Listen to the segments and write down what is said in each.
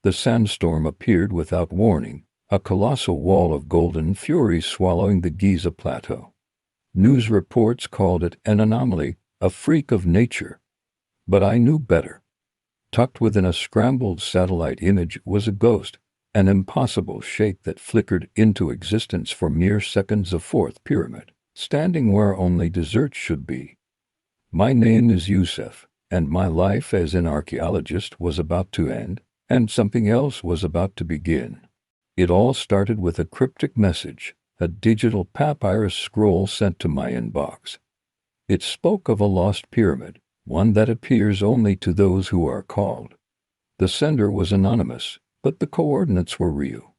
The sandstorm appeared without warning, a colossal wall of golden fury swallowing the Giza plateau. News reports called it an anomaly, a freak of nature. But I knew better. Tucked within a scrambled satellite image was a ghost, an impossible shape that flickered into existence for mere seconds. A fourth pyramid, standing where only deserts should be. My name is Yusuf, and my life as an archaeologist was about to end, and something else was about to begin. It all started with a cryptic message, a digital papyrus scroll sent to my inbox. It spoke of a lost pyramid, one that appears only to those who are called. The sender was anonymous, but the coordinates were real.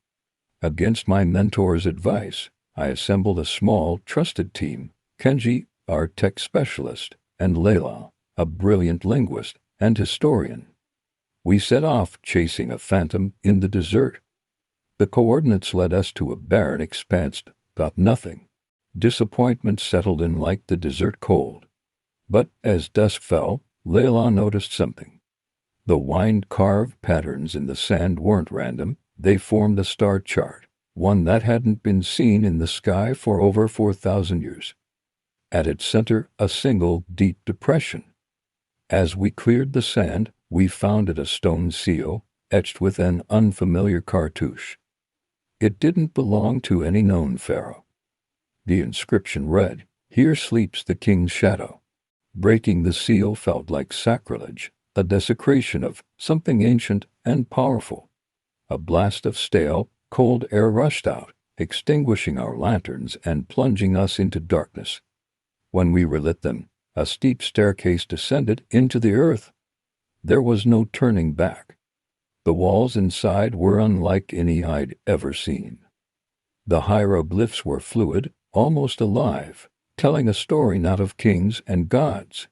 Against my mentor's advice, I assembled a small, trusted team: Kenji, our tech specialist, and Layla, a brilliant linguist and historian. We set off chasing a phantom in the desert. The coordinates led us to a barren expanse, got nothing. Disappointment settled in like the desert cold. But as dusk fell, Layla noticed something. The wind-carved patterns in the sand weren't random, they formed a star chart, one that hadn't been seen in the sky for over 4,000 years. At its center, a single, deep depression. As we cleared the sand, we found it a stone seal, etched with an unfamiliar cartouche. It didn't belong to any known pharaoh. The inscription read, "Here sleeps the king's shadow." Breaking the seal felt like sacrilege, a desecration of something ancient and powerful. A blast of stale, cold air rushed out, extinguishing our lanterns and plunging us into darkness. When we relit them, a steep staircase descended into the earth. There was no turning back. The walls inside were unlike any I'd ever seen. The hieroglyphs were fluid, almost alive, telling a story not of kings and gods,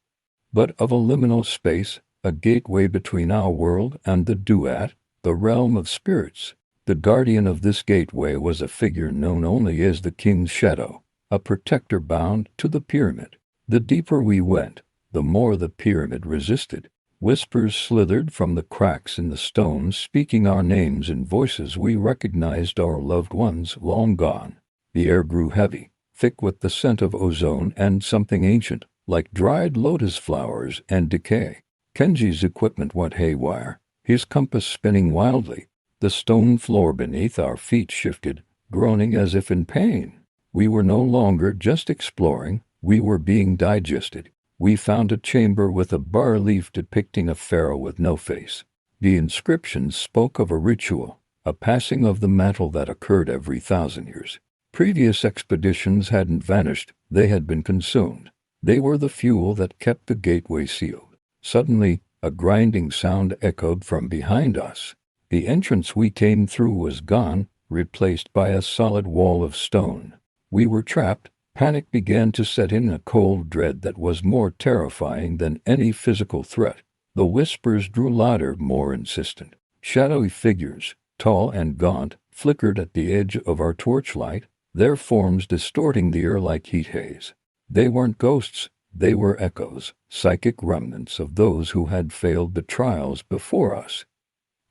but of a liminal space, a gateway between our world and the duat, the realm of spirits. The guardian of this gateway was a figure known only as the king's shadow, a protector bound to the pyramid. The deeper we went, the more the pyramid resisted. Whispers slithered from the cracks in the stones, speaking our names in voices we recognized, our loved ones long gone. The air grew heavy, thick with the scent of ozone and something ancient, like dried lotus flowers and decay. Kenji's equipment went haywire, his compass spinning wildly. The stone floor beneath our feet shifted, groaning as if in pain. We were no longer just exploring, we were being digested. We found a chamber with a bas-relief depicting a pharaoh with no face. The inscription spoke of a ritual, a passing of the mantle that occurred every 1,000 years. Previous expeditions hadn't vanished, they had been consumed. They were the fuel that kept the gateway sealed. Suddenly, a grinding sound echoed from behind us. The entrance we came through was gone, replaced by a solid wall of stone. We were trapped. Panic began to set in, a cold dread that was more terrifying than any physical threat. The whispers grew louder, more insistent. Shadowy figures, tall and gaunt, flickered at the edge of our torchlight, their forms distorting the air like heat haze. They weren't ghosts, they were echoes, psychic remnants of those who had failed the trials before us.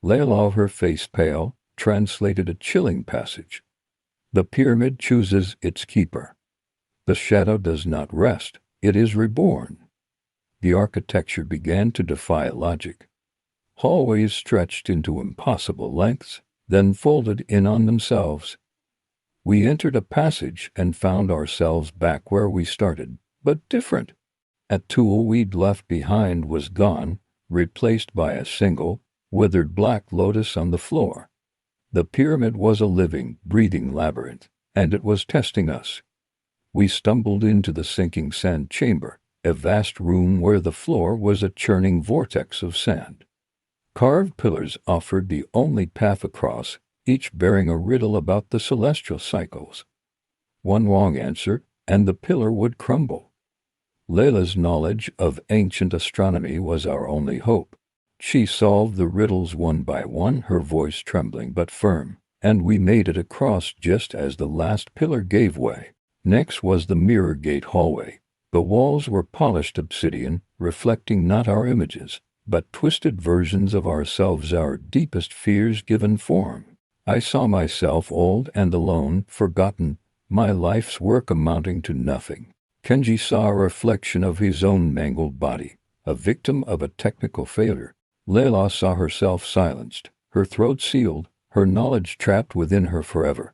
Layla, her face pale, translated a chilling passage. The pyramid chooses its keeper. The shadow does not rest, it is reborn. The architecture began to defy logic. Hallways stretched into impossible lengths, then folded in on themselves. We entered a passage and found ourselves back where we started, but different. A tool we'd left behind was gone, replaced by a single, withered black lotus on the floor. The pyramid was a living, breathing labyrinth, and it was testing us. We stumbled into the sinking sand chamber, a vast room where the floor was a churning vortex of sand. Carved pillars offered the only path across, each bearing a riddle about the celestial cycles. One wrong answer, and the pillar would crumble. Layla's knowledge of ancient astronomy was our only hope. She solved the riddles one by one, her voice trembling but firm, and we made it across just as the last pillar gave way. Next was the mirror gate hallway. The walls were polished obsidian, reflecting not our images, but twisted versions of ourselves, our deepest fears given form. I saw myself old and alone, forgotten, my life's work amounting to nothing. Kenji saw a reflection of his own mangled body, a victim of a technical failure. Layla saw herself silenced, her throat sealed, her knowledge trapped within her forever.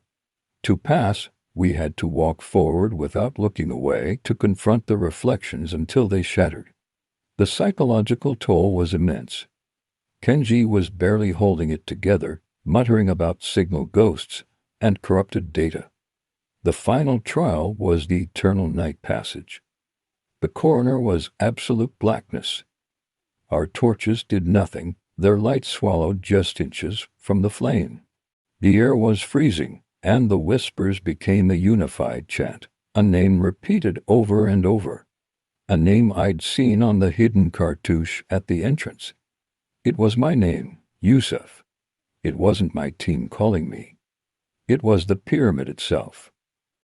To pass, we had to walk forward without looking away, to confront the reflections until they shattered. The psychological toll was immense. Kenji was barely holding it together, muttering about signal ghosts and corrupted data. The final trial was the eternal night passage. The coroner was absolute blackness. Our torches did nothing, their light swallowed just inches from the flame. The air was freezing, and the whispers became a unified chant, a name repeated over and over. A name I'd seen on the hidden cartouche at the entrance. It was my name, Yusuf. It wasn't my team calling me. It was the pyramid itself.